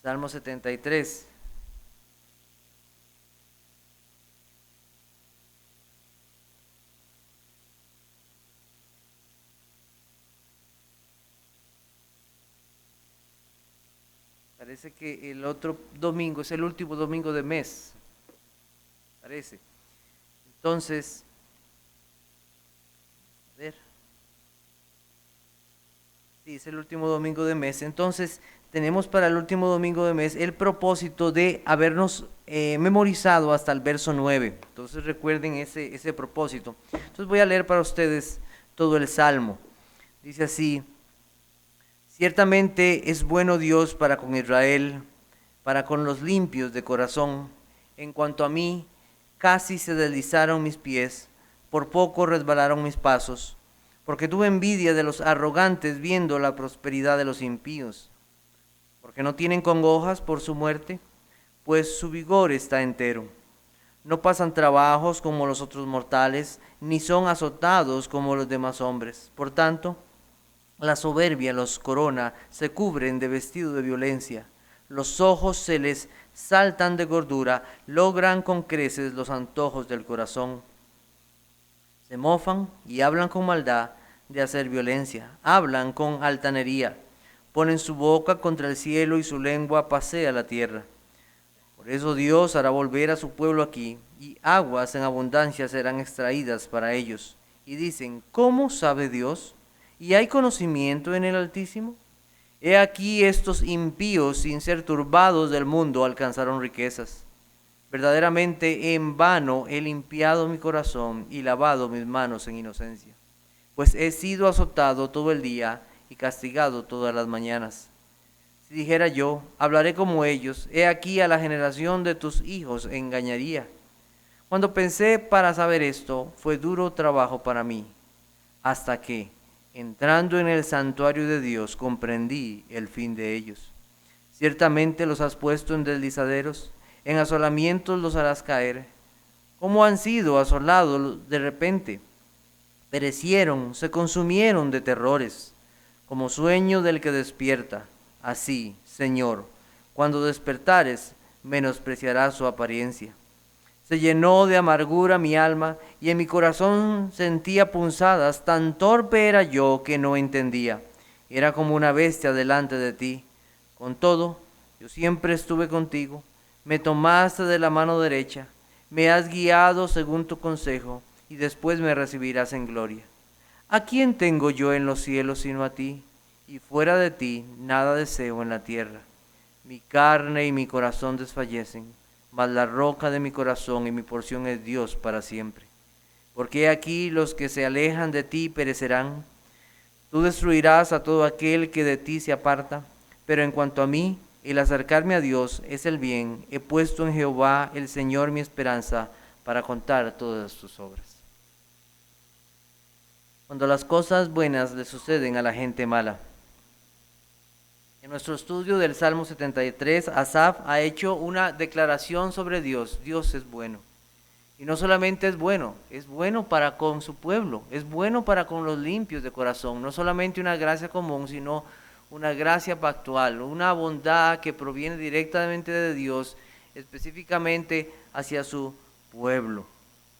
Salmo 73. Parece que el otro domingo es el último domingo de mes. Parece. Entonces, a ver. Sí, es el último domingo de mes. Entonces, tenemos para el último domingo de mes el propósito de habernos memorizado hasta el verso 9. Entonces, recuerden ese propósito. Entonces, voy a leer para ustedes todo el Salmo. Dice así: ciertamente es bueno Dios para con Israel, para con los limpios de corazón. En cuanto a mí, casi se deslizaron mis pies, por poco resbalaron mis pasos, porque tuve envidia de los arrogantes viendo la prosperidad de los impíos, porque no tienen congojas por su muerte, pues su vigor está entero. No pasan trabajos como los otros mortales, ni son azotados como los demás hombres. Por tanto, la soberbia los corona, se cubren de vestido de violencia. Los ojos se les saltan de gordura, logran con creces los antojos del corazón. Se mofan y hablan con maldad de hacer violencia, hablan con altanería, ponen su boca contra el cielo y su lengua pasea la tierra. Por eso Dios hará volver a su pueblo aquí, y aguas en abundancia serán extraídas para ellos. Y dicen, ¿cómo sabe Dios? ¿Y hay conocimiento en el Altísimo? He aquí estos impíos, sin ser turbados del mundo, alcanzaron riquezas. Verdaderamente en vano he limpiado mi corazón y lavado mis manos en inocencia, pues he sido azotado todo el día y castigado todas las mañanas. Si dijera yo, hablaré como ellos, he aquí a la generación de tus hijos engañaría. Cuando pensé para saber esto, fue duro trabajo para mí, hasta que, entrando en el santuario de Dios, comprendí el fin de ellos. Ciertamente los has puesto en deslizaderos, en asolamientos los harás caer. ¿Cómo han sido asolados de repente? Perecieron, se consumieron de terrores, como sueño del que despierta. Así, Señor, cuando despertares, menospreciarás su apariencia. Se llenó de amargura mi alma, y en mi corazón sentía punzadas. Tan torpe era yo que no entendía. Era como una bestia delante de ti. Con todo, yo siempre estuve contigo. Me tomaste de la mano derecha. Me has guiado según tu consejo, y después me recibirás en gloria. ¿A quién tengo yo en los cielos sino a ti? Y fuera de ti nada deseo en la tierra. Mi carne y mi corazón desfallecen, mas la roca de mi corazón y mi porción es Dios para siempre. Porque aquí los que se alejan de ti perecerán. Tú destruirás a todo aquel que de ti se aparta. Pero en cuanto a mí, el acercarme a Dios es el bien. He puesto en Jehová el Señor mi esperanza para contar todas sus obras. Cuando las cosas buenas le suceden a la gente mala. En nuestro estudio del Salmo 73, Asaf ha hecho una declaración sobre Dios. Dios es bueno. Y no solamente es bueno para con su pueblo, es bueno para con los limpios de corazón. No solamente una gracia común, sino una gracia pactual, una bondad que proviene directamente de Dios, específicamente hacia su pueblo.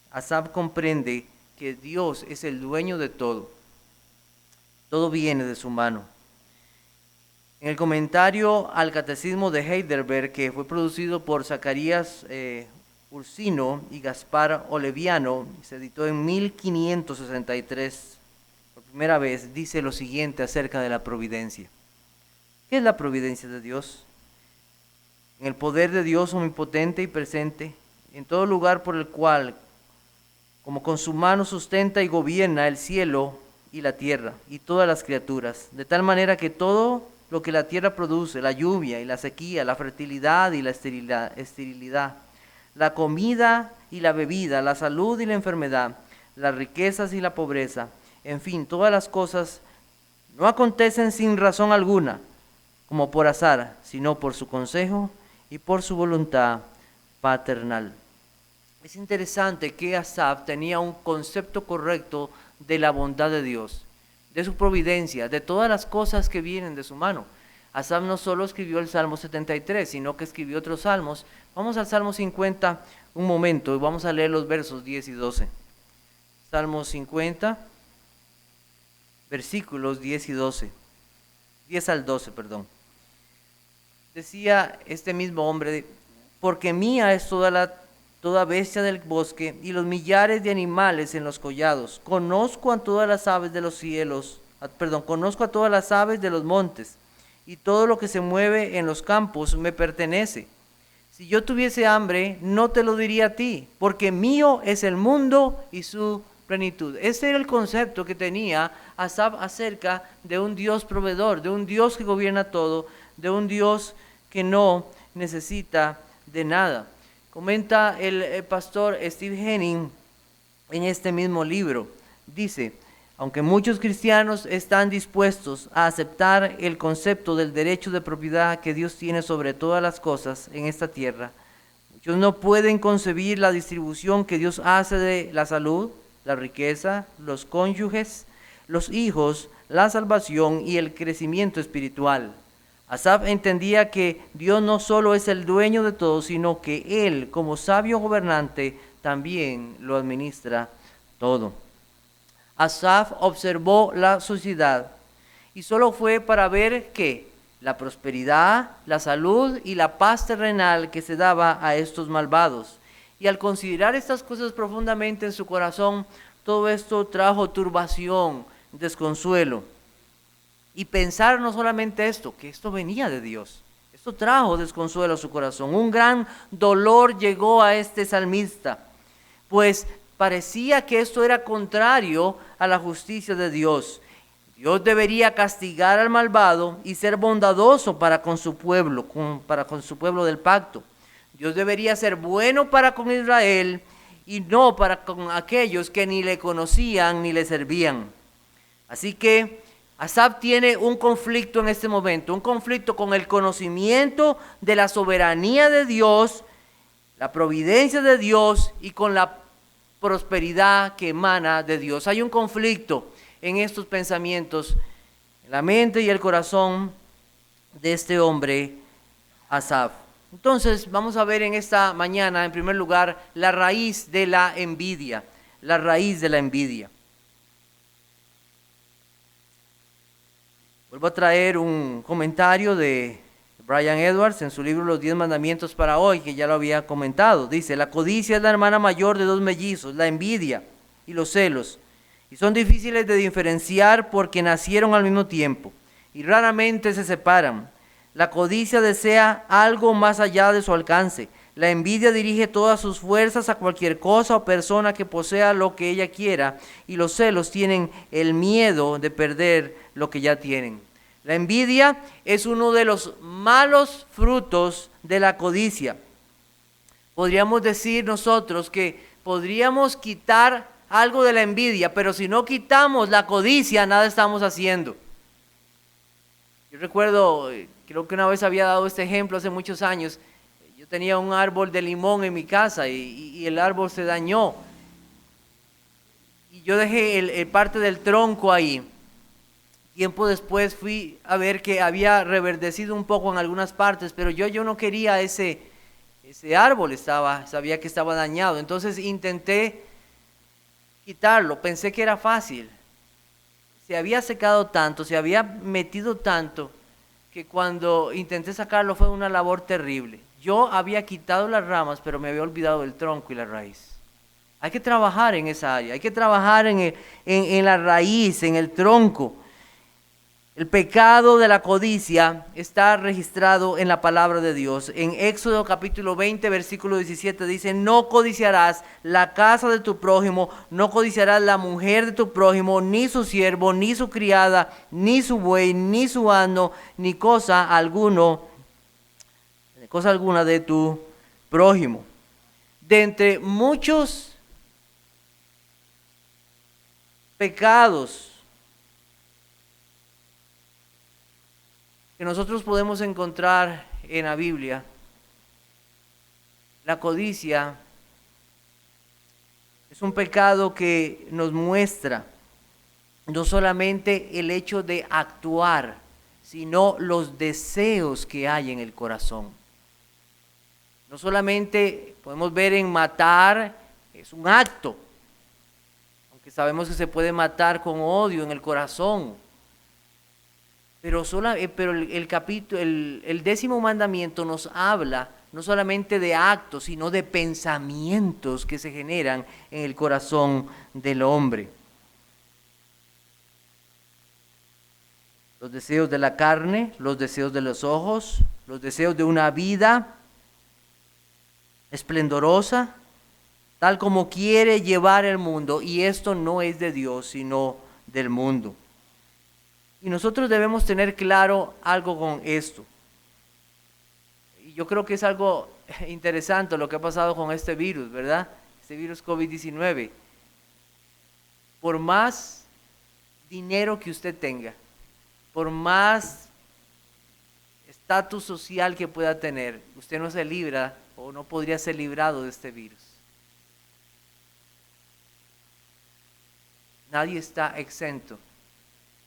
Asaf comprende que Dios es el dueño de todo. Todo viene de su mano. En el comentario al Catecismo de Heidelberg, que fue producido por Zacarías Ursino y Gaspar Oleviano, se editó en 1563, por primera vez, dice lo siguiente acerca de la providencia. ¿Qué es la providencia de Dios? En el poder de Dios omnipotente y presente, en todo lugar por el cual, como con su mano sustenta y gobierna el cielo y la tierra y todas las criaturas, de tal manera que todo lo que la tierra produce, la lluvia y la sequía, la fertilidad y la esterilidad, la comida y la bebida, la salud y la enfermedad, las riquezas y la pobreza, en fin, todas las cosas no acontecen sin razón alguna, como por azar, sino por su consejo y por su voluntad paternal. Es interesante que Asaf tenía un concepto correcto de la bondad de Dios, de su providencia, de todas las cosas que vienen de su mano. Asaf no solo escribió el Salmo 73, sino que escribió otros salmos. Vamos al Salmo 50 un momento y vamos a leer los versos 10 y 12. Salmo 50, versículos 10 y 12. 10 al 12, perdón. Decía este mismo hombre, porque mía es toda bestia del bosque y los millares de animales en los collados. Conozco a todas las aves de los cielos, conozco a todas las aves de los montes, y todo lo que se mueve en los campos me pertenece. Si yo tuviese hambre, no te lo diría a ti, porque mío es el mundo y su plenitud. Ese era el concepto que tenía Asaf acerca de un Dios proveedor, de un Dios que gobierna todo, de un Dios que no necesita de nada. Comenta el pastor Steve Henning en este mismo libro. Dice, aunque muchos cristianos están dispuestos a aceptar el concepto del derecho de propiedad que Dios tiene sobre todas las cosas en esta tierra, muchos no pueden concebir la distribución que Dios hace de la salud, la riqueza, los cónyuges, los hijos, la salvación y el crecimiento espiritual. Asaf entendía que Dios no solo es el dueño de todo, sino que Él, como sabio gobernante, también lo administra todo. Asaf observó la sociedad y solo fue para ver que la prosperidad, la salud y la paz terrenal que se daba a estos malvados. Y al considerar estas cosas profundamente en su corazón, todo esto trajo turbación, desconsuelo. Y pensar no solamente esto, que esto venía de Dios. Esto trajo desconsuelo a su corazón. Un gran dolor llegó a este salmista, pues parecía que esto era contrario a la justicia de Dios. Dios debería castigar al malvado y ser bondadoso para con su pueblo, para con su pueblo del pacto. Dios debería ser bueno para con Israel y no para con aquellos que ni le conocían ni le servían. Así que Asaf tiene un conflicto en este momento, un conflicto con el conocimiento de la soberanía de Dios, la providencia de Dios y con la prosperidad que emana de Dios. Hay un conflicto en estos pensamientos, en la mente y el corazón de este hombre, Asaf. Entonces, vamos a ver en esta mañana, en primer lugar, la raíz de la envidia. La raíz de la envidia. Vuelvo a traer un comentario de Brian Edwards en su libro Los 10 Mandamientos para hoy, que ya lo había comentado. Dice, la codicia es la hermana mayor de dos mellizos, la envidia y los celos. Y son difíciles de diferenciar porque nacieron al mismo tiempo y raramente se separan. La codicia desea algo más allá de su alcance. La envidia dirige todas sus fuerzas a cualquier cosa o persona que posea lo que ella quiera, y los celos tienen el miedo de perder lo que ya tienen. La envidia es uno de los malos frutos de la codicia. Podríamos decir nosotros que podríamos quitar algo de la envidia, pero si no quitamos la codicia, nada estamos haciendo. Yo recuerdo, creo que una vez había dado este ejemplo hace muchos años. Yo tenía un árbol de limón en mi casa y el árbol se dañó. Y yo dejé parte del tronco ahí. Tiempo después fui a ver que había reverdecido un poco en algunas partes, pero yo no quería ese árbol, sabía que estaba dañado. Entonces intenté quitarlo, pensé que era fácil. Se había secado tanto, se había metido tanto, que cuando intenté sacarlo fue una labor terrible. Yo había quitado las ramas, pero me había olvidado del tronco y la raíz. Hay que trabajar en esa área, hay que trabajar en la raíz, en el tronco. El pecado de la codicia está registrado en la palabra de Dios. En Éxodo capítulo 20, versículo 17 dice, no codiciarás la casa de tu prójimo, no codiciarás la mujer de tu prójimo, ni su siervo, ni su criada, ni su buey, ni su asno, ni cosa alguna de tu prójimo. De entre muchos pecados que nosotros podemos encontrar en la Biblia, la codicia es un pecado que nos muestra no solamente el hecho de actuar, sino los deseos que hay en el corazón. No solamente podemos ver en matar, es un acto, aunque sabemos que se puede matar con odio en el corazón. Pero el 10º mandamiento nos habla no solamente de actos, sino de pensamientos que se generan en el corazón del hombre. Los deseos de la carne, los deseos de los ojos, los deseos de una vida esplendorosa, tal como quiere llevar el mundo, y esto no es de Dios, sino del mundo. Y nosotros debemos tener claro algo con esto. Y yo creo que es algo interesante lo que ha pasado con este virus, ¿verdad? Este virus COVID-19. Por más dinero que usted tenga, por más estatus social que pueda tener, usted no se libra o no podría ser librado de este virus. Nadie está exento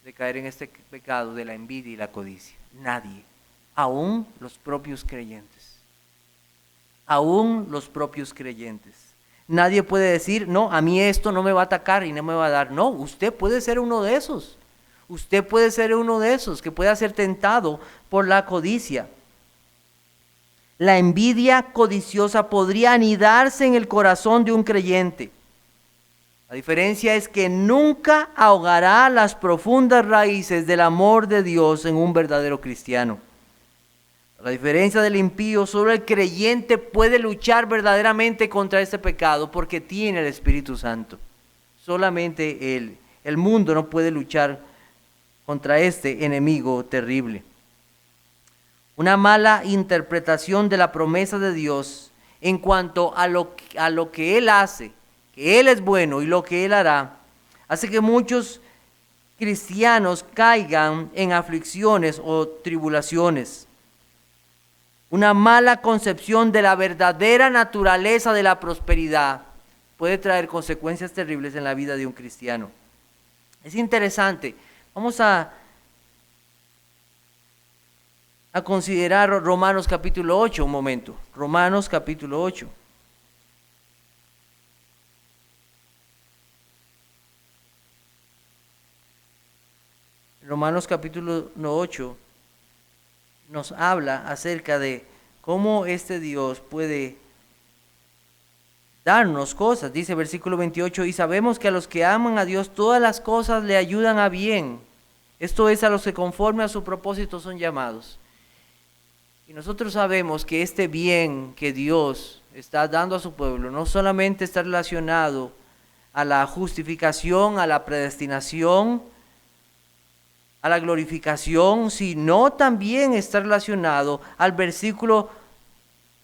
de caer en este pecado de la envidia y la codicia. Nadie. Aún los propios creyentes. Aún los propios creyentes. Nadie puede decir, no, a mí esto no me va a atacar y no me va a dar. No, usted puede ser uno de esos. Usted puede ser uno de esos que pueda ser tentado por la codicia. La envidia codiciosa podría anidarse en el corazón de un creyente. La diferencia es que nunca ahogará las profundas raíces del amor de Dios en un verdadero cristiano. La diferencia del impío, solo el creyente puede luchar verdaderamente contra este pecado porque tiene el Espíritu Santo. Solamente él. El mundo no puede luchar contra este enemigo terrible. Una mala interpretación de la promesa de Dios en cuanto a lo que Él hace, que Él es bueno y lo que Él hará, hace que muchos cristianos caigan en aflicciones o tribulaciones. Una mala concepción de la verdadera naturaleza de la prosperidad puede traer consecuencias terribles en la vida de un cristiano. Es interesante. Vamos a considerar Romanos capítulo 8 un momento. Romanos capítulo 8. Romanos capítulo 8 nos habla acerca de cómo este Dios puede darnos cosas. Dice versículo 28, y sabemos que a los que aman a Dios todas las cosas le ayudan a bien. Esto es, a los que conforme a su propósito son llamados. Y nosotros sabemos que este bien que Dios está dando a su pueblo no solamente está relacionado a la justificación, a la predestinación, a la glorificación, sino también está relacionado al versículo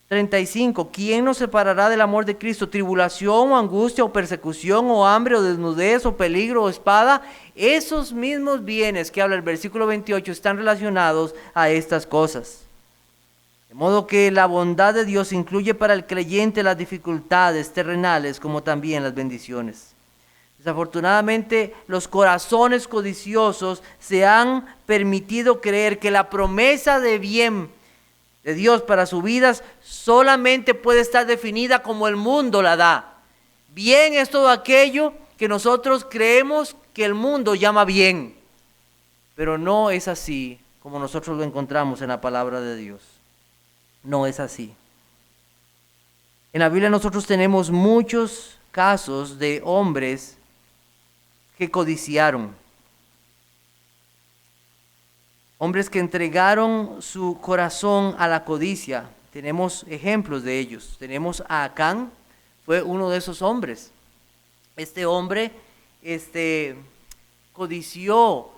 35. ¿Quién nos separará del amor de Cristo? ¿Tribulación o angustia o persecución o hambre o desnudez o peligro o espada? Esos mismos bienes que habla el versículo 28 están relacionados a estas cosas. De modo que la bondad de Dios incluye para el creyente las dificultades terrenales como también las bendiciones. Desafortunadamente, los corazones codiciosos se han permitido creer que la promesa de bien de Dios para sus vidas solamente puede estar definida como el mundo la da. Bien es todo aquello que nosotros creemos que el mundo llama bien, pero no es así como nosotros lo encontramos en la palabra de Dios. No es así. En la Biblia nosotros tenemos muchos casos de hombres que codiciaron. Hombres que entregaron su corazón a la codicia. Tenemos ejemplos de ellos. Tenemos a Acán, fue uno de esos hombres. Este hombre codició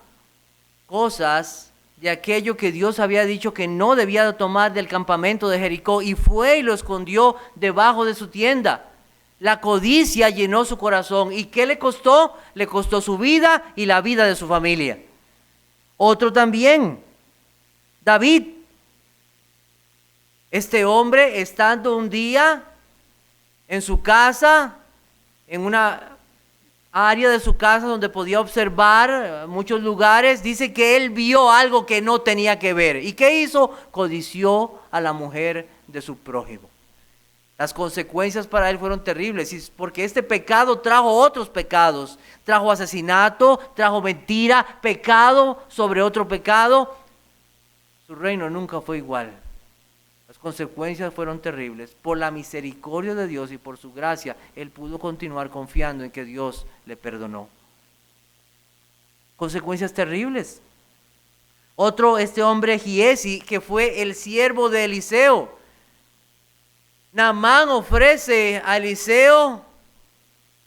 cosas de aquello que Dios había dicho que no debía tomar del campamento de Jericó, y fue y lo escondió debajo de su tienda. La codicia llenó su corazón. ¿Y qué le costó? Le costó su vida y la vida de su familia. Otro también, David. Este hombre, estando un día en su casa, área de su casa donde podía observar muchos lugares, dice que él vio algo que no tenía que ver. ¿Y qué hizo? Codició a la mujer de su prójimo. Las consecuencias para él fueron terribles, porque este pecado trajo otros pecados. Trajo asesinato, trajo mentira, pecado sobre otro pecado. Su reino nunca fue igual. Las consecuencias fueron terribles. Por la misericordia de Dios y por su gracia, él pudo continuar confiando en que Dios le perdonó. Consecuencias terribles. Otro, este hombre Giesi, que fue el siervo de Eliseo. Naamán ofrece a Eliseo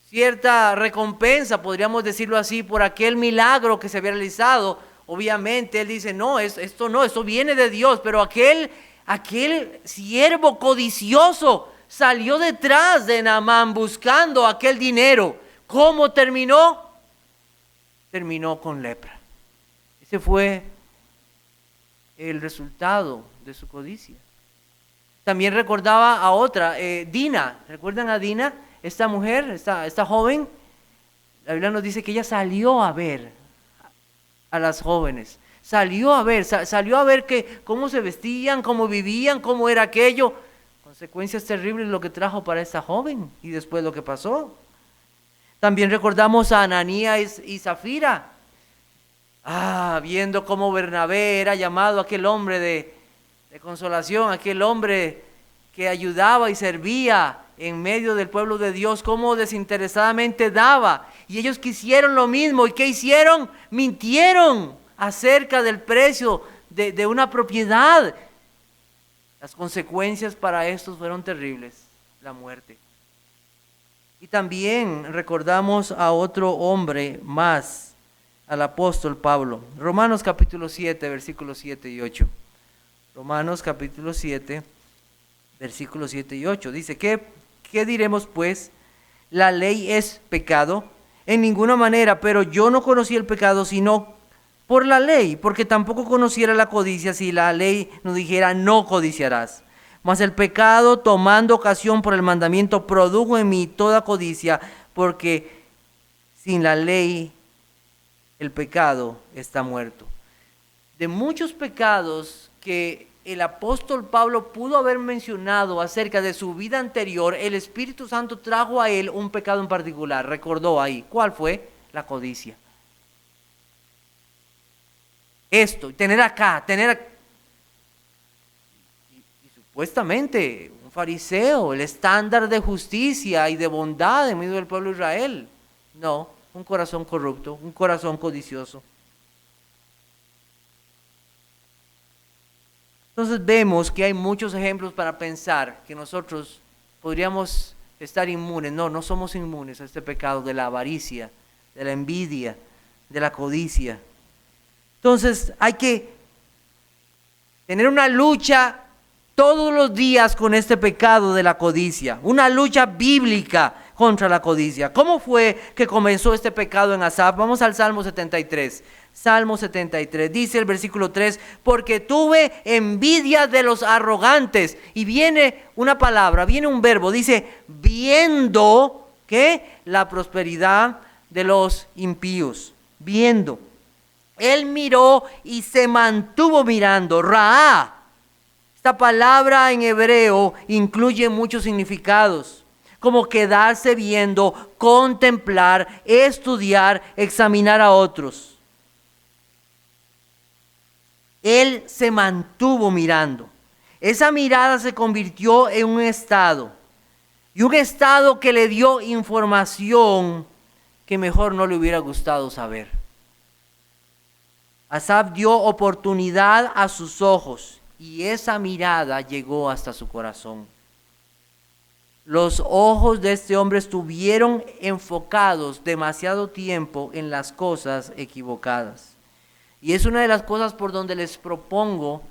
cierta recompensa, podríamos decirlo así, por aquel milagro que se había realizado. Obviamente él dice, no, esto viene de Dios, pero aquel siervo codicioso salió detrás de Naamán buscando aquel dinero. ¿Cómo terminó? Terminó con lepra. Ese fue el resultado de su codicia. También recordaba a otra, Dina. ¿Recuerdan a Dina? Esta mujer, esta joven. La Biblia nos dice que ella salió a ver a las jóvenes. Salió a ver cómo se vestían, cómo vivían, cómo era aquello. Consecuencias terribles lo que trajo para esta joven y después lo que pasó. También recordamos a Ananías y Zafira. Viendo cómo Bernabé era llamado aquel hombre de consolación, aquel hombre que ayudaba y servía en medio del pueblo de Dios, cómo desinteresadamente daba. Y ellos quisieron lo mismo. ¿Y qué hicieron? Mintieron acerca del precio de una propiedad. Las consecuencias para estos fueron terribles, la muerte. Y también recordamos a otro hombre más, al apóstol Pablo. Romanos capítulo 7, versículos 7 y 8. Romanos capítulo 7, versículos 7 y 8. Dice, ¿qué diremos pues? ¿La ley es pecado? En ninguna manera, pero yo no conocí el pecado sino por la ley, porque tampoco conociera la codicia si la ley nos dijera no codiciarás. Mas el pecado, tomando ocasión por el mandamiento, produjo en mí toda codicia, porque sin la ley el pecado está muerto. De muchos pecados que el apóstol Pablo pudo haber mencionado acerca de su vida anterior, el Espíritu Santo trajo a él un pecado en particular. Recordó ahí. ¿Cuál fue? La codicia. Esto, y supuestamente un fariseo, el estándar de justicia y de bondad en medio del pueblo de Israel. No, un corazón corrupto, un corazón codicioso. Entonces vemos que hay muchos ejemplos para pensar que nosotros podríamos estar inmunes. No somos inmunes a este pecado de la avaricia, de la envidia, de la codicia. Entonces hay que tener una lucha todos los días con este pecado de la codicia, una lucha bíblica contra la codicia. ¿Cómo fue que comenzó este pecado en Asaf? Vamos al Salmo 73. Salmo 73, dice el versículo 3, porque tuve envidia de los arrogantes. Y viene una palabra, viene un verbo, dice, viendo, ¿qué? La prosperidad de los impíos. Viendo. Él miró y se mantuvo mirando. Raá. Esta palabra en hebreo incluye muchos significados, como quedarse viendo, contemplar, estudiar, examinar a otros. Él se mantuvo mirando. Esa mirada se convirtió en un estado. Y un estado que le dio información que mejor no le hubiera gustado saber. Asaf dio oportunidad a sus ojos y esa mirada llegó hasta su corazón. Los ojos de este hombre estuvieron enfocados demasiado tiempo en las cosas equivocadas. Y es una de las cosas por donde les propongo,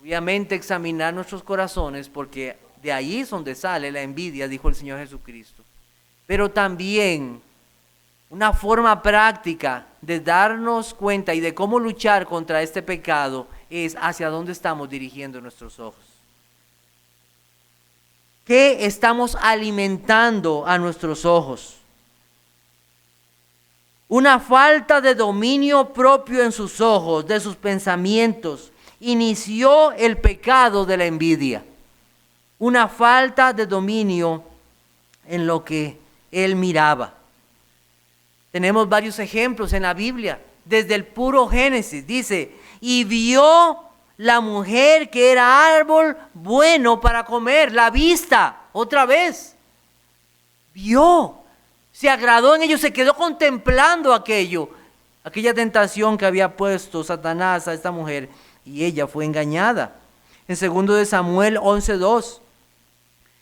obviamente, examinar nuestros corazones, porque de ahí es donde sale la envidia, dijo el Señor Jesucristo. Pero también una forma práctica de darnos cuenta y de cómo luchar contra este pecado es hacia dónde estamos dirigiendo nuestros ojos. ¿Qué estamos alimentando a nuestros ojos? Una falta de dominio propio en sus ojos, de sus pensamientos, inició el pecado de la envidia. Una falta de dominio en lo que él miraba. Tenemos varios ejemplos en la Biblia, desde el puro Génesis. Dice, y vio la mujer que era árbol bueno para comer, la vista, otra vez. Vio, se agradó en ello, se quedó contemplando aquella tentación que había puesto Satanás a esta mujer, y ella fue engañada. En 2 de Samuel 11:2.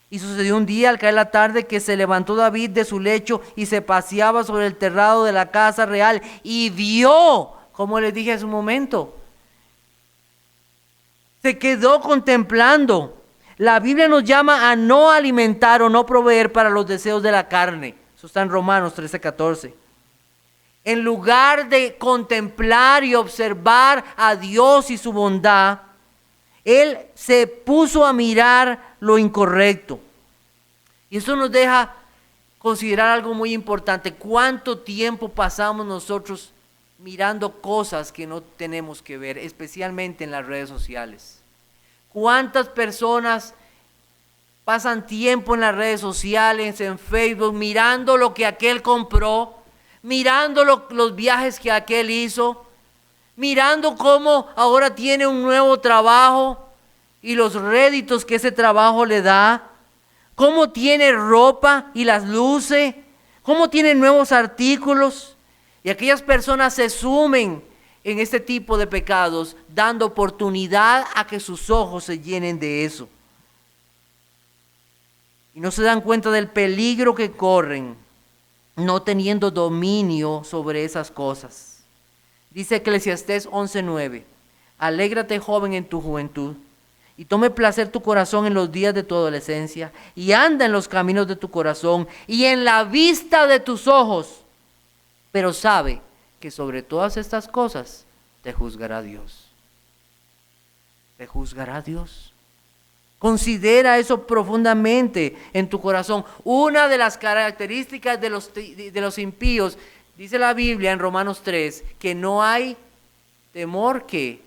Y sucedió un día al caer la tarde que se levantó David de su lecho y se paseaba sobre el terrado de la casa real y vio, como les dije hace un momento, se quedó contemplando. La Biblia nos llama a no alimentar o no proveer para los deseos de la carne. Eso está en Romanos 13:14. En lugar de contemplar y observar a Dios y su bondad, él se puso a mirar lo incorrecto. Y eso nos deja considerar algo muy importante. ¿Cuánto tiempo pasamos nosotros mirando cosas que no tenemos que ver, especialmente en las redes sociales? ¿Cuántas personas pasan tiempo en las redes sociales, en Facebook, mirando lo que aquel compró, mirando los viajes que aquel hizo, mirando cómo ahora tiene un nuevo trabajo y los réditos que ese trabajo le da, cómo tiene ropa y las luce, cómo tiene nuevos artículos? Y aquellas personas se sumen en este tipo de pecados, dando oportunidad a que sus ojos se llenen de eso. Y no se dan cuenta del peligro que corren, no teniendo dominio sobre esas cosas. Dice Eclesiastés 11:9, alégrate joven en tu juventud, y tome placer tu corazón en los días de tu adolescencia, y anda en los caminos de tu corazón, y en la vista de tus ojos, pero sabe que sobre todas estas cosas te juzgará Dios. ¿Te juzgará Dios? Considera eso profundamente en tu corazón. Una de las características de los impíos, dice la Biblia en Romanos 3, que no hay temor que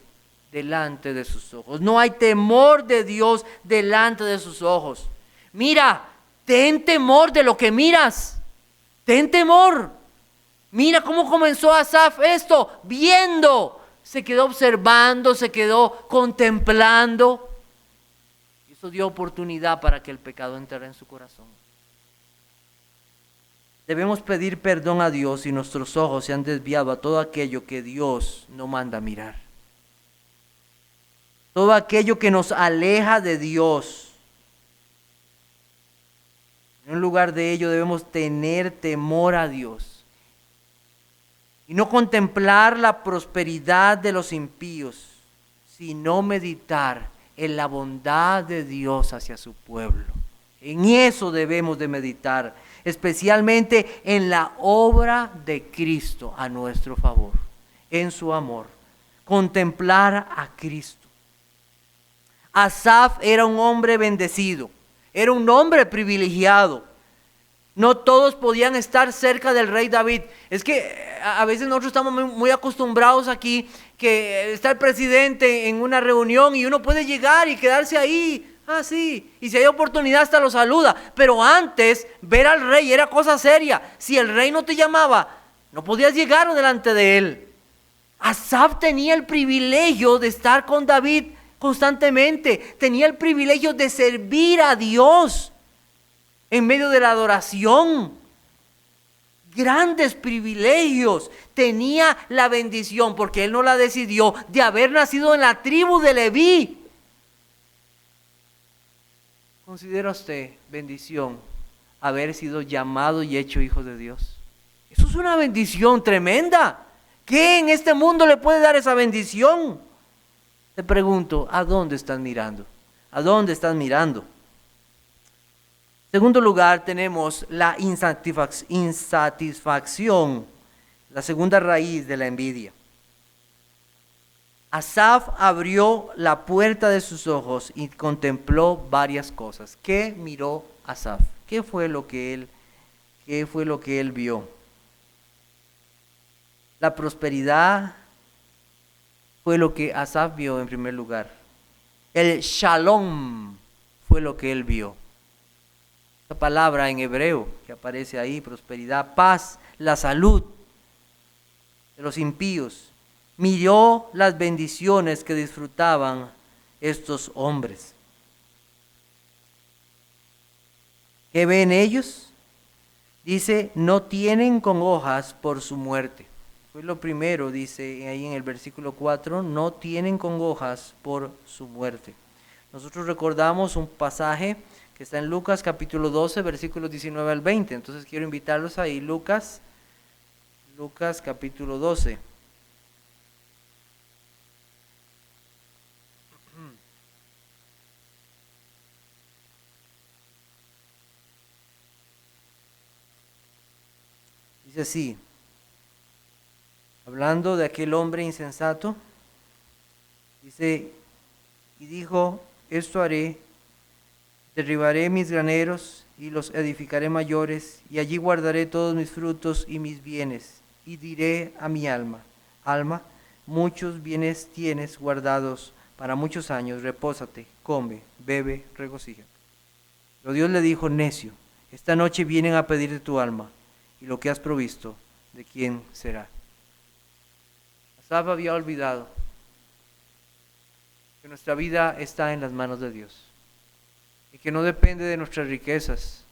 delante de sus ojos. No hay temor de Dios delante de sus ojos. Mira, ten temor de lo que miras. Ten temor. Mira cómo comenzó Asaf esto, viendo. Se quedó observando, se quedó contemplando. Eso dio oportunidad para que el pecado entrara en su corazón. Debemos pedir perdón a Dios si nuestros ojos se han desviado a todo aquello que Dios no manda mirar. Todo aquello que nos aleja de Dios. En lugar de ello debemos tener temor a Dios y no contemplar la prosperidad de los impíos, sino meditar en la bondad de Dios hacia su pueblo. En eso debemos de meditar, especialmente en la obra de Cristo a nuestro favor, en su amor. Contemplar a Cristo. Asaf era un hombre bendecido, era un hombre privilegiado. No todos podían estar cerca del rey David. Es que a veces nosotros estamos muy acostumbrados aquí que está el presidente en una reunión y uno puede llegar y quedarse ahí. Ah, sí. Y si hay oportunidad hasta lo saluda. Pero antes, ver al rey era cosa seria. Si el rey no te llamaba, no podías llegar delante de él. Asaf tenía el privilegio de estar con David constantemente. Tenía el privilegio de servir a Dios en medio de la adoración. Grandes privilegios. Tenía la bendición, porque él no la decidió, de haber nacido en la tribu de Leví. ¿Considera usted bendición haber sido llamado y hecho hijo de Dios? Eso es una bendición tremenda. ¿Qué en este mundo le puede dar esa bendición? Te pregunto, ¿a dónde estás mirando? ¿A dónde estás mirando? En segundo lugar, tenemos la insatisfacción, la segunda raíz de la envidia. Asaf abrió la puerta de sus ojos y contempló varias cosas. ¿Qué miró Asaf? ¿Qué fue lo que él vio? La prosperidad fue lo que Asaf vio en primer lugar. El shalom fue lo que él vio. Esa palabra en hebreo que aparece ahí, prosperidad, paz, la salud de los impíos. Miró las bendiciones que disfrutaban estos hombres. ¿Qué ven ellos? Dice, no tienen congojas por su muerte. Fue lo primero, dice ahí en el versículo 4, no tienen congojas por su muerte. Nosotros recordamos un pasaje que está en Lucas capítulo 12, versículos 19 al 20. Entonces quiero invitarlos ahí, Lucas capítulo 12. Dice así, hablando de aquel hombre insensato, dice, y dijo, esto haré, derribaré mis graneros y los edificaré mayores, y allí guardaré todos mis frutos y mis bienes, y diré a mi alma, alma, muchos bienes tienes guardados para muchos años, repósate, come, bebe, regocíjate. Pero Dios le dijo, necio, esta noche vienen a pedirte tu alma, y lo que has provisto, ¿de quién será? Asaf había olvidado que nuestra vida está en las manos de Dios y que no depende de nuestras riquezas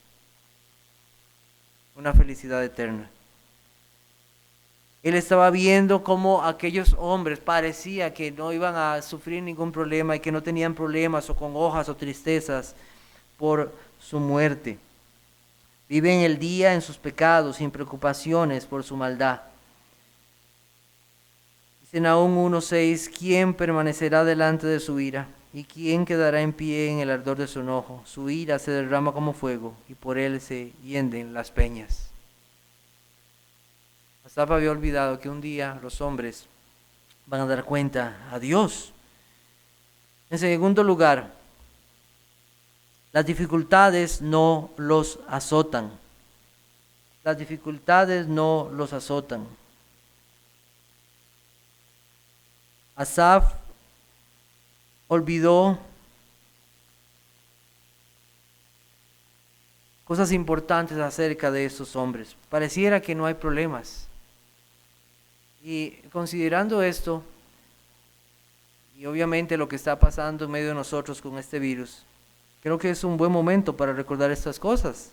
una felicidad eterna. Él estaba viendo cómo aquellos hombres parecía que no iban a sufrir ningún problema y que no tenían problemas o congojas o tristezas por su muerte. Viven el día en sus pecados, sin preocupaciones por su maldad. Dice Nahum 1:6, ¿quién permanecerá delante de su ira? ¿Y quién quedará en pie en el ardor de su enojo? Su ira se derrama como fuego, y por él se hienden las peñas. Asaf había olvidado que un día los hombres van a dar cuenta a Dios. En segundo lugar, las dificultades no los azotan. Las dificultades no los azotan. Asaf olvidó cosas importantes acerca de estos hombres. Pareciera que no hay problemas. Y considerando esto, y obviamente lo que está pasando en medio de nosotros con este virus, creo que es un buen momento para recordar estas cosas.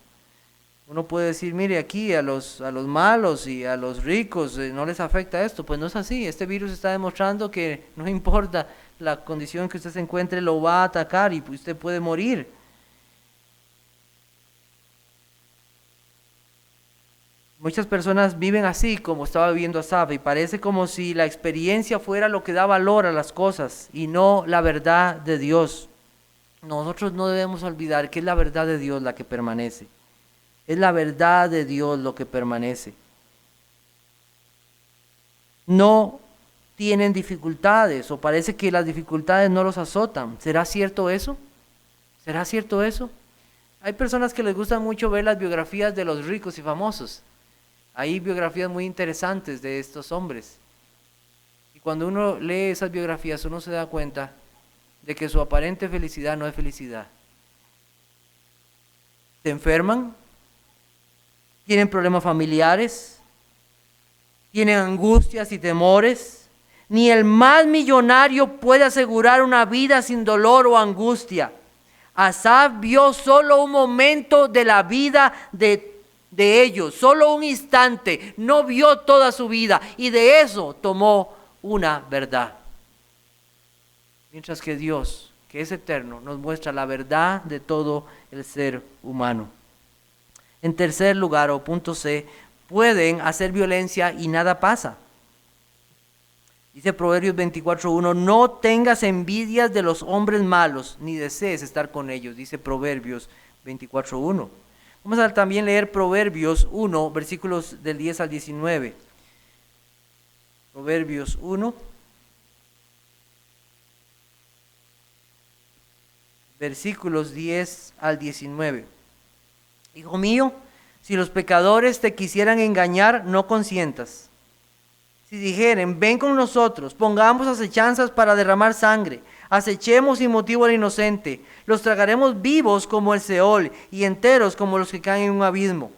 Uno puede decir, mire, aquí a los malos y a los ricos no les afecta esto. Pues no es así. Este virus está demostrando que no importa la condición que usted se encuentre, lo va a atacar y usted puede morir. Muchas personas viven así como estaba viviendo Asaf, y parece como si la experiencia fuera lo que da valor a las cosas y no la verdad de Dios. Nosotros no debemos olvidar que es la verdad de Dios la que permanece. Es la verdad de Dios lo que permanece. No tienen dificultades, o parece que las dificultades no los azotan. ¿Será cierto eso? ¿Será cierto eso? Hay personas que les gusta mucho ver las biografías de los ricos y famosos. Hay biografías muy interesantes de estos hombres. Y cuando uno lee esas biografías, uno se da cuenta de que su aparente felicidad no es felicidad. Se enferman, tienen problemas familiares, tienen angustias y temores. Ni el más millonario puede asegurar una vida sin dolor o angustia. Asaf vio solo un momento de la vida de ellos, solo un instante, no vio toda su vida, y de eso tomó una verdad. Mientras que Dios, que es eterno, nos muestra la verdad de todo el ser humano. En tercer lugar, o punto C, pueden hacer violencia y nada pasa. Dice Proverbios 24:1, no tengas envidias de los hombres malos, ni desees estar con ellos, dice Proverbios 24:1. Vamos a también leer Proverbios 1, versículos del 10 al 19. Proverbios 1, versículos 10 al 19. Hijo mío, si los pecadores te quisieran engañar, no consientas. Si dijeren, ven con nosotros, pongamos acechanzas para derramar sangre, acechemos sin motivo al inocente, los tragaremos vivos como el Seol y enteros como los que caen en un abismo.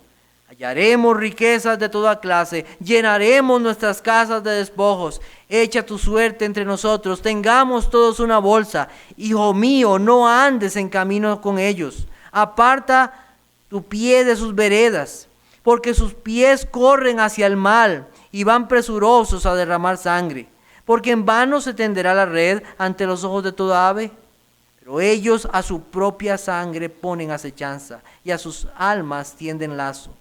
Hallaremos riquezas de toda clase, llenaremos nuestras casas de despojos. Echa tu suerte entre nosotros, tengamos todos una bolsa. Hijo mío, no andes en camino con ellos. Aparta tu pie de sus veredas, porque sus pies corren hacia el mal y van presurosos a derramar sangre. Porque en vano se tenderá la red ante los ojos de toda ave. Pero ellos a su propia sangre ponen acechanza y a sus almas tienden lazo.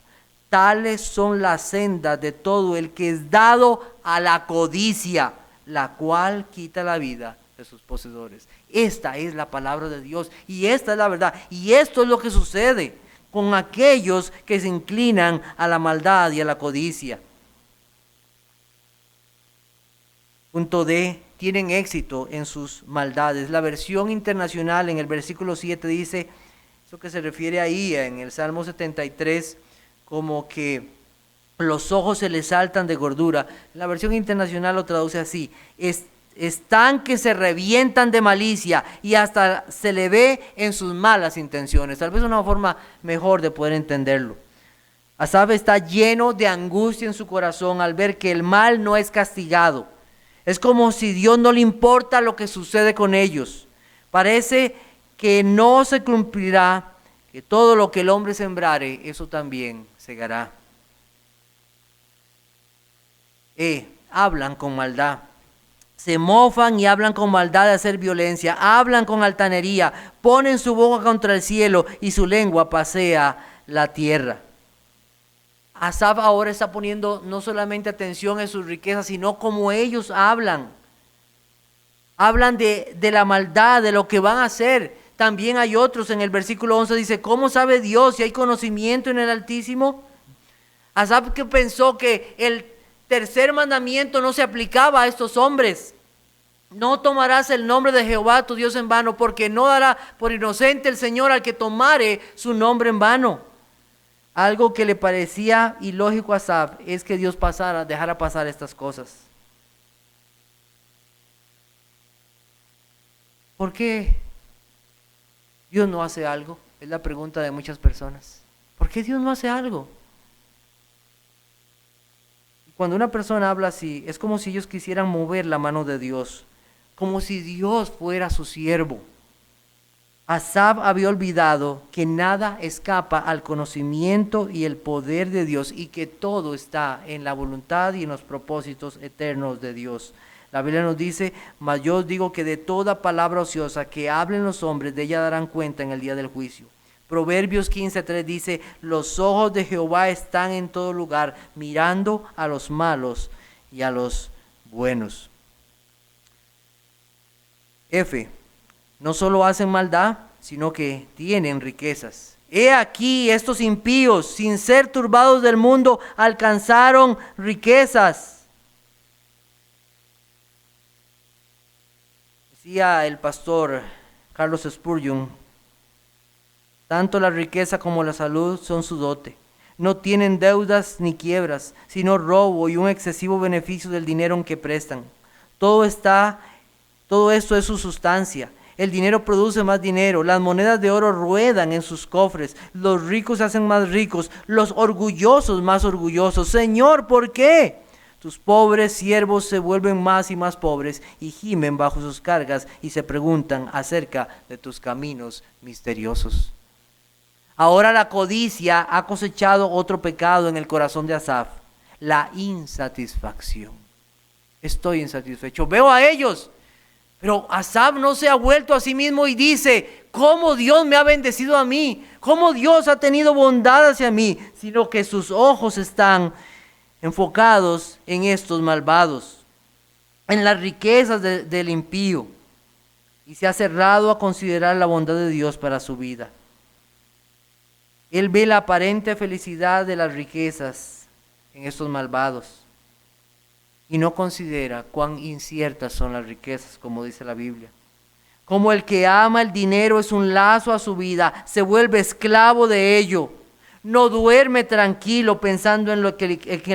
Tales son las sendas de todo el que es dado a la codicia, la cual quita la vida de sus poseedores. Esta es la palabra de Dios y esta es la verdad. Y esto es lo que sucede con aquellos que se inclinan a la maldad y a la codicia. Punto D. Tienen éxito en sus maldades. La versión internacional en el versículo 7 dice, eso que se refiere ahí en el Salmo 73, como que los ojos se les saltan de gordura. La versión internacional lo traduce así: están que se revientan de malicia y hasta se le ve en sus malas intenciones. Tal vez una forma mejor de poder entenderlo. Asaf está lleno de angustia en su corazón al ver que el mal no es castigado. Es como si Dios no le importa lo que sucede con ellos. Parece que no se cumplirá, que todo lo que el hombre sembrare, eso también segará. Hablan con maldad. Se mofan y hablan con maldad de hacer violencia. Hablan con altanería. Ponen su boca contra el cielo y su lengua pasea la tierra. Asaf ahora está poniendo no solamente atención en sus riquezas, sino como ellos hablan. Hablan de la maldad, de lo que van a hacer. También hay otros, en el versículo 11 dice, ¿cómo sabe Dios si hay conocimiento en el Altísimo? Asaf que pensó que el tercer mandamiento no se aplicaba a estos hombres. No tomarás el nombre de Jehová tu Dios en vano, porque no dará por inocente el Señor al que tomare su nombre en vano. Algo que le parecía ilógico a Asaf es que Dios dejara pasar estas cosas. ¿Por qué Dios no hace algo? Es la pregunta de muchas personas. ¿Por qué Dios no hace algo? Cuando una persona habla así, es como si ellos quisieran mover la mano de Dios, como si Dios fuera su siervo. Asaf había olvidado que nada escapa al conocimiento y el poder de Dios y que todo está en la voluntad y en los propósitos eternos de Dios. La Biblia nos dice, mas yo os digo que de toda palabra ociosa que hablen los hombres, de ella darán cuenta en el día del juicio. Proverbios 15:3 dice, los ojos de Jehová están en todo lugar, mirando a los malos y a los buenos. No solo hacen maldad, sino que tienen riquezas. He aquí estos impíos, sin ser turbados del mundo, alcanzaron riquezas. Decía el pastor Carlos Spurgeon, tanto la riqueza como la salud son su dote. No tienen deudas ni quiebras, sino robo y un excesivo beneficio del dinero en que prestan. Todo esto es su sustancia. El dinero produce más dinero, las monedas de oro ruedan en sus cofres, los ricos se hacen más ricos, los orgullosos más orgullosos. Señor, ¿por qué? Tus pobres siervos se vuelven más y más pobres y gimen bajo sus cargas y se preguntan acerca de tus caminos misteriosos. Ahora la codicia ha cosechado otro pecado en el corazón de Asaf, la insatisfacción. Estoy insatisfecho, veo a ellos. Pero Asaf no se ha vuelto a sí mismo y dice, ¿cómo Dios me ha bendecido a mí? ¿Cómo Dios ha tenido bondad hacia mí? Sino que sus ojos están enfocados en estos malvados, en las riquezas del impío. Y se ha cerrado a considerar la bondad de Dios para su vida. Él ve la aparente felicidad de las riquezas en estos malvados. Y no considera cuán inciertas son las riquezas, como dice la Biblia. Como el que ama el dinero es un lazo a su vida, se vuelve esclavo de ello. No duerme tranquilo pensando en lo que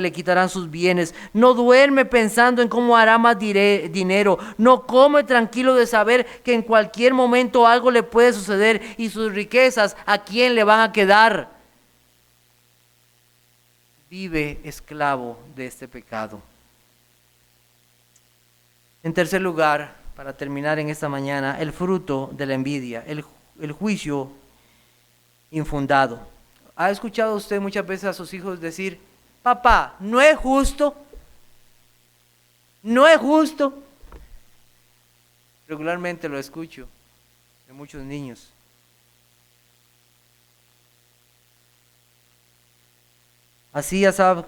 le quitarán sus bienes. No duerme pensando en cómo hará más dinero. No come tranquilo de saber que en cualquier momento algo le puede suceder y sus riquezas a quién le van a quedar. Vive esclavo de este pecado. En tercer lugar, para terminar en esta mañana, el fruto de la envidia, el juicio infundado. ¿Ha escuchado usted muchas veces a sus hijos decir, papá, no es justo? No es justo. Regularmente lo escucho de muchos niños. Así Asaf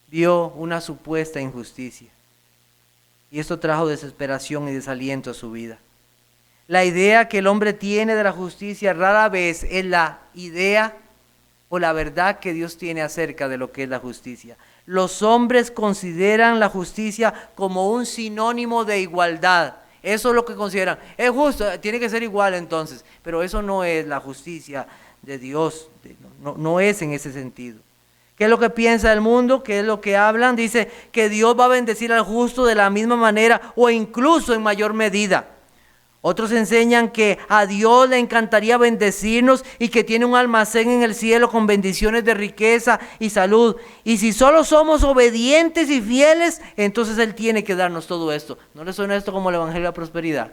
vio una supuesta injusticia y esto trajo desesperación y desaliento a su vida. La idea que el hombre tiene de la justicia rara vez es la idea o la verdad que Dios tiene acerca de lo que es la justicia. Los hombres consideran la justicia como un sinónimo de igualdad. Eso es lo que consideran. Es justo, tiene que ser igual entonces. Pero eso no es la justicia de Dios. No es en ese sentido. ¿Qué es lo que piensa el mundo? ¿Qué es lo que hablan? Dice que Dios va a bendecir al justo de la misma manera o incluso en mayor medida. Otros enseñan que a Dios le encantaría bendecirnos y que tiene un almacén en el cielo con bendiciones de riqueza y salud. Y si solo somos obedientes y fieles, entonces Él tiene que darnos todo esto. ¿No le suena esto como el Evangelio de la Prosperidad?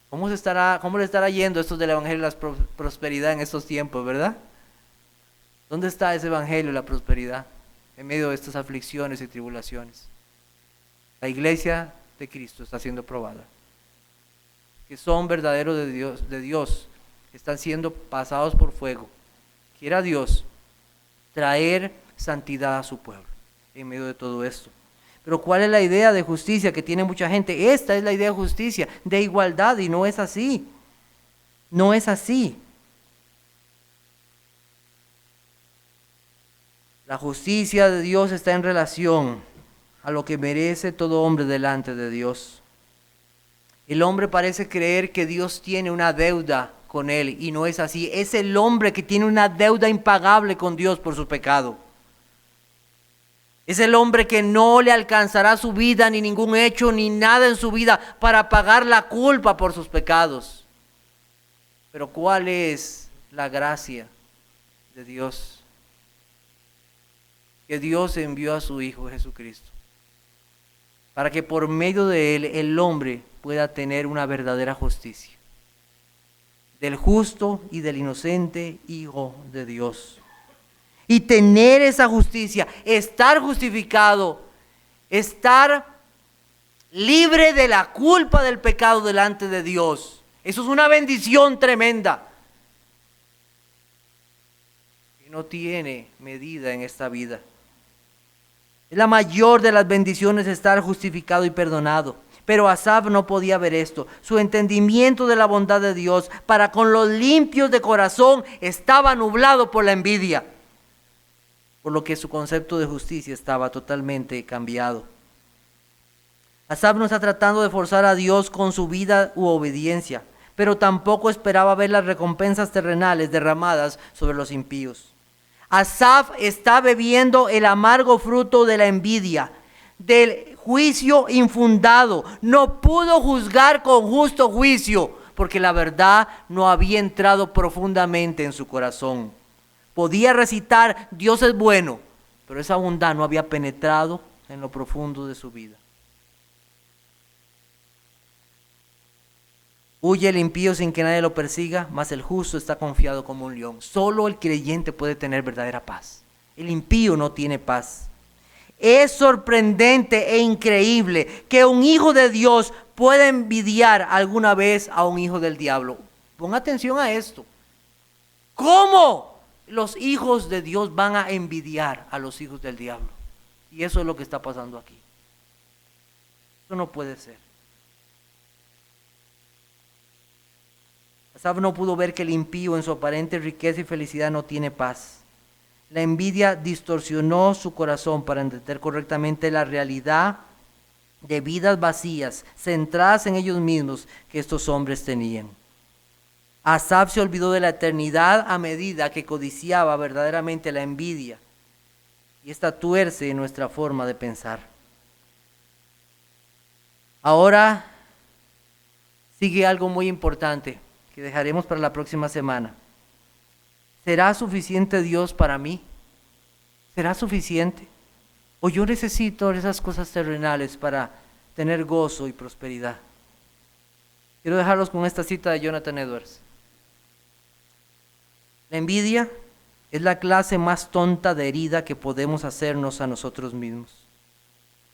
¿Cómo le estará yendo esto del Evangelio de la Prosperidad en estos tiempos, verdad? ¿Dónde está ese Evangelio de la Prosperidad en medio de estas aflicciones y tribulaciones? La iglesia de Cristo está siendo probada. Que son verdaderos de Dios, están siendo pasados por fuego. Quiera Dios traer santidad a su pueblo en medio de todo esto. Pero ¿cuál es la idea de justicia que tiene mucha gente? Esta es la idea de justicia, de igualdad, y no es así. No es así. La justicia de Dios está en relación a lo que merece todo hombre delante de Dios. El hombre parece creer que Dios tiene una deuda con él y no es así. Es el hombre que tiene una deuda impagable con Dios por su pecado. Es el hombre que no le alcanzará su vida, ni ningún hecho, ni nada en su vida para pagar la culpa por sus pecados. Pero ¿cuál es la gracia de Dios? Que Dios envió a su Hijo Jesucristo para que por medio de él el hombre pueda tener una verdadera justicia del justo y del inocente Hijo de Dios. Y tener esa justicia, estar justificado, estar libre de la culpa del pecado delante de Dios. Eso es una bendición tremenda que no tiene medida en esta vida. Es la mayor de las bendiciones estar justificado y perdonado. Pero Asaf no podía ver esto. Su entendimiento de la bondad de Dios para con los limpios de corazón estaba nublado por la envidia, por lo que su concepto de justicia estaba totalmente cambiado. Asaf no está tratando de forzar a Dios con su vida u obediencia, pero tampoco esperaba ver las recompensas terrenales derramadas sobre los impíos. Asaf está bebiendo el amargo fruto de la envidia, del juicio infundado. No pudo juzgar con justo juicio, porque la verdad no había entrado profundamente en su corazón. Podía recitar, Dios es bueno, pero esa bondad no había penetrado en lo profundo de su vida. Huye el impío sin que nadie lo persiga, mas el justo está confiado como un león. Solo el creyente puede tener verdadera paz. El impío no tiene paz. Es sorprendente e increíble que un hijo de Dios pueda envidiar alguna vez a un hijo del diablo. Pon atención a esto. ¿Cómo los hijos de Dios van a envidiar a los hijos del diablo? Y eso es lo que está pasando aquí. Eso no puede ser. Asaf no pudo ver que el impío en su aparente riqueza y felicidad no tiene paz. La envidia distorsionó su corazón para entender correctamente la realidad de vidas vacías, centradas en ellos mismos, que estos hombres tenían. Asaf se olvidó de la eternidad a medida que codiciaba verdaderamente la envidia. Y esta tuerce nuestra forma de pensar. Ahora sigue algo muy importante que dejaremos para la próxima semana. ¿Será suficiente Dios para mí? ¿Será suficiente? ¿O yo necesito esas cosas terrenales para tener gozo y prosperidad? Quiero dejarlos con esta cita de Jonathan Edwards. La envidia es la clase más tonta de herida que podemos hacernos a nosotros mismos,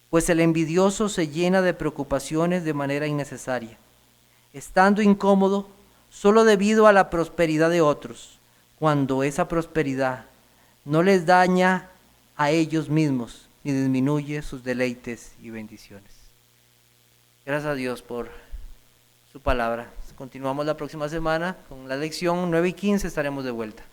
pues el envidioso se llena de preocupaciones de manera innecesaria, estando incómodo solo debido a la prosperidad de otros, cuando esa prosperidad no les daña a ellos mismos ni disminuye sus deleites y bendiciones. Gracias a Dios por su palabra. Continuamos la próxima semana con la lección 9:15, estaremos de vuelta.